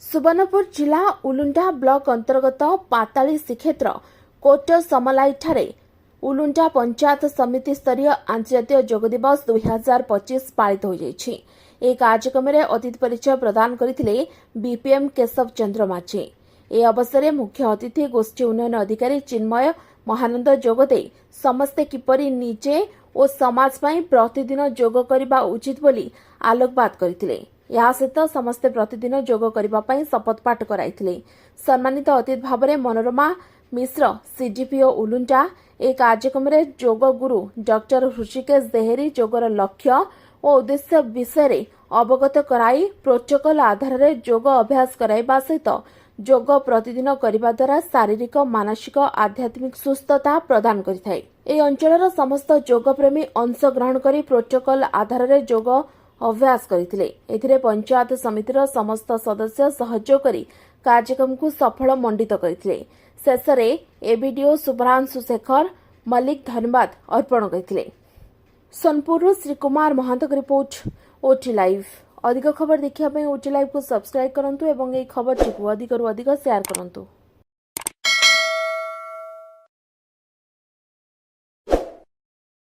सुवर्णपुर जिला उलुंडा ब्लॉक अंतर्गत पाताली श्रीक्षेत्र कोट समलाई ठारे उलुंडा पंचायत समिति स्तरीय अंतर्जातीय योग दिवस 2025 पालित हो जाइछि। ए कार्यक्रम में अतिथि परिचय प्रदान करथिले बीपीएम केशव चंद्र माझी। ए अवसर में मुख्य अतिथि गोष्ठी उन्नयन अधिकारी चिन्मय महानंद जोगदे समस्ते किपरि निजे और समाज पई प्रतिदिन योग करबा उचित बोली आलोकपात करथिले। या सहित समस्ते प्रतिदिन योग करबा पई शपथ पाठ कराइथिले। सम्मानित अतिथि भाव में मनोरमा मिश्र सीडीपीओ उलुंडा ए कार्यक्रम में योग गुरु डॉक्टर ऋषिकेश देहरी योगर लक्ष्य और उद्देश्य विषय अवगत कराई प्रोटोकॉल आधार में योग अभ्यास कराइबा सहित योग प्रतिदिन करबा द्वारा शारीरिक मानसिक आध्यात्मिक सुस्थता प्रदान करिथाय। ए अंचलर समस्त योग प्रेमी अंश ग्रहण करी प्रोटोकॉल आधार में योग अभ्यास करथिले। एथिरे पंचायत समितिर समस्त सदस्य सहयोग करी कार्यक्रम को सफल मंडित करथिले। शेषरे एबीडीओ शुभ्रांशु शेखर मल्लिक धन्यवाद अर्पण करथिले। सोनपुर श्री कुमार महांत रिपोर्ट ओटी लाइव। अधिक खबर देखिया ओटी लाइव को सब्सक्राइब करंतु एवं ए खबर को अधिक शेयर करंतु।